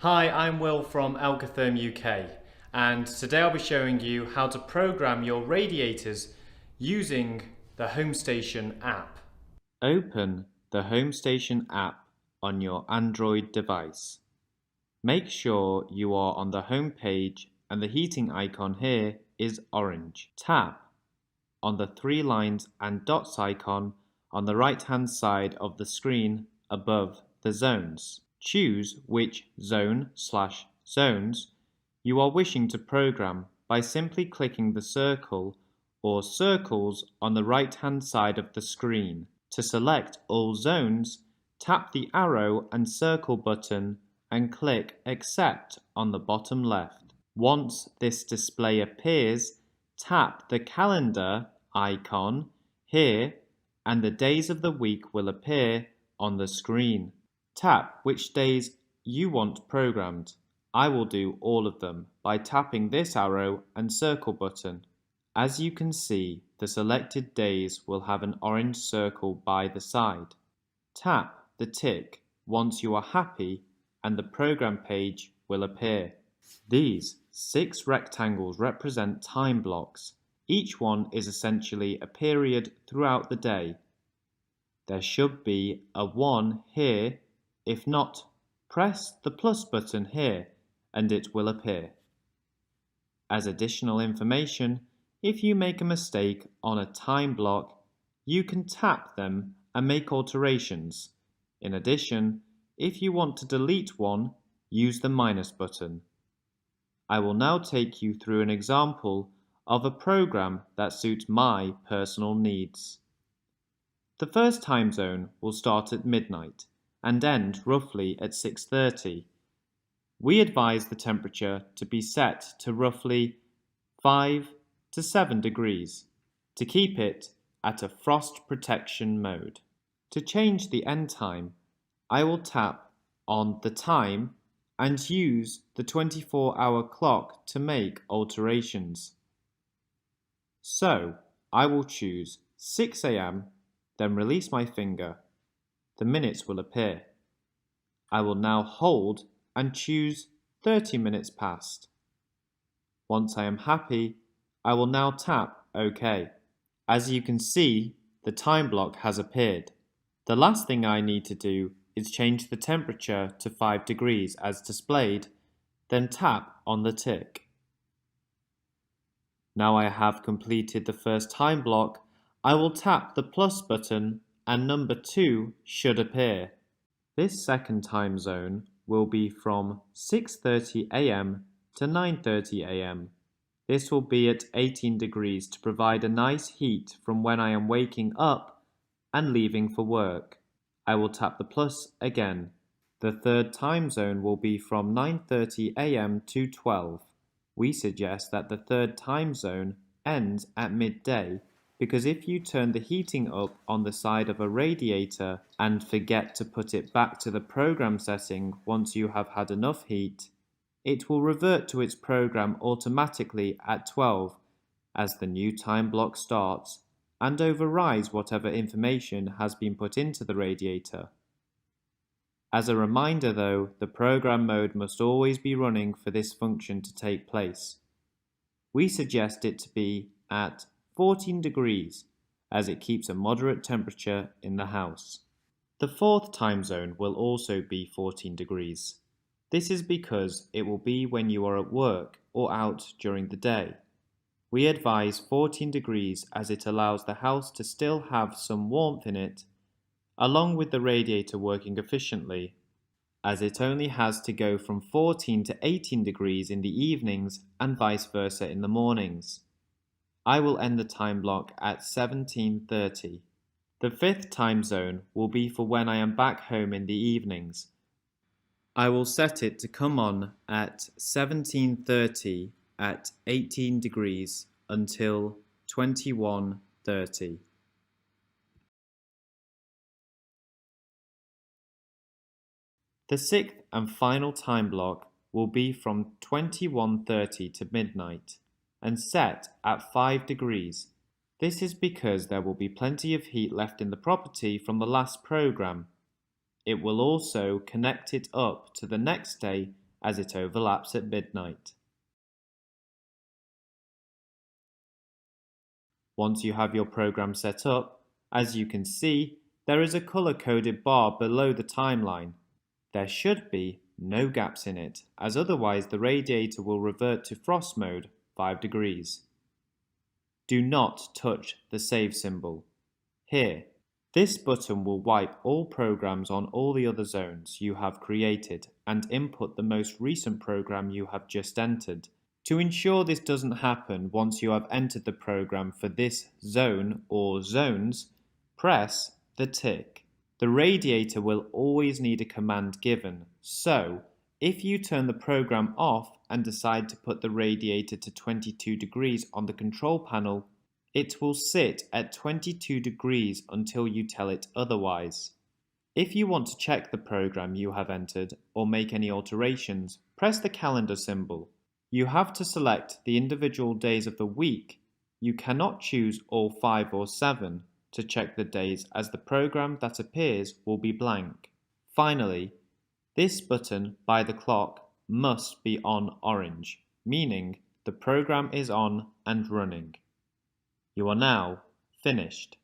Hi, I'm Will from Elkatherm UK, and today I'll be showing you how to program your radiators using the Homestation app. Open the Homestation app on your Android device. Make sure you are on the home page and the heating icon here is orange. Tap on the three lines and dots icon on the right-hand side of the screen above the zones. Choose which zone/zones you are wishing to program by simply clicking the circle or circles on the right-hand side of the screen. To select all zones, tap the arrow and circle button and click Accept on the bottom left. Once this display appears, tap the calendar icon here and the days of the week will appear on the screen. Tap which days you want programmed. I will do all of them by tapping this arrow and circle button. As you can see, the selected days will have an orange circle by the side. Tap the tick once you are happy and the program page will appear. These 6 rectangles represent time blocks. Each one is essentially a period throughout the day. There should be a 1 here. If not, press the plus button here and it will appear. As additional information, if you make a mistake on a time block, you can tap them and make alterations. In addition, if you want to delete one, use the minus button. I will now take you through an example of a program that suits my personal needs. The first time zone will start at midnight and end roughly at 6:30. We advise the temperature to be set to roughly 5 to 7 degrees to keep it at a frost protection mode. To change the end time, I will tap on the time and use the 24-hour clock to make alterations. So, I will choose 6 a.m., then release my finger. The minutes will appear. I will now hold and choose 30 minutes past. Once I am happy, I will now tap OK. As you can see, the time block has appeared. The last thing I need to do is change the temperature to 5 degrees as displayed, then tap on the tick. Now I have completed the first time block, I will tap the plus button and number 2 should appear. This second time zone will be from 6:30 a.m. to 9:30 a.m. This will be at 18 degrees to provide a nice heat from when I am waking up and leaving for work. I will tap the plus again. The third time zone will be from 9:30 a.m. to 12. We suggest that the third time zone ends at midday because if you turn the heating up on the side of a radiator and forget to put it back to the program setting once you have had enough heat, it will revert to its program automatically at 12 as the new time block starts and overrides whatever information has been put into the radiator. As a reminder though, the program mode must always be running for this function to take place. We suggest it to be at 14 degrees as it keeps a moderate temperature in the house. The fourth time zone will also be 14 degrees. This is because it will be when you are at work or out during the day. We advise 14 degrees as it allows the house to still have some warmth in it, along with the radiator working efficiently, as it only has to go from 14 to 18 degrees in the evenings and vice versa in the mornings. I will end the time block at 17:30. The fifth time zone will be for when I am back home in the evenings. I will set it to come on at 17:30 at 18 degrees until 21:30. The sixth and final time block will be from 21:30 to midnight and set at 5 degrees. This is because there will be plenty of heat left in the property from the last program. It will also connect it up to the next day as it overlaps at midnight. Once you have your program set up, as you can see, there is a color-coded bar below the timeline. There should be no gaps in it, as otherwise the radiator will revert to frost mode 5 degrees. Do not touch the save symbol. Here, this button will wipe all programs on all the other zones you have created and input the most recent program you have just entered. To ensure this doesn't happen once you have entered the program for this zone or zones, press the tick. The radiator will always need a command given, so if you turn the program off and decide to put the radiator to 22 degrees on the control panel, it will sit at 22 degrees until you tell it otherwise. If you want to check the program you have entered or make any alterations, press the calendar symbol. You have to select the individual days of the week. You cannot choose all 5 or 7 to check the days, as the program that appears will be blank. Finally, this button by the clock must be on orange, meaning the program is on and running. You are now finished.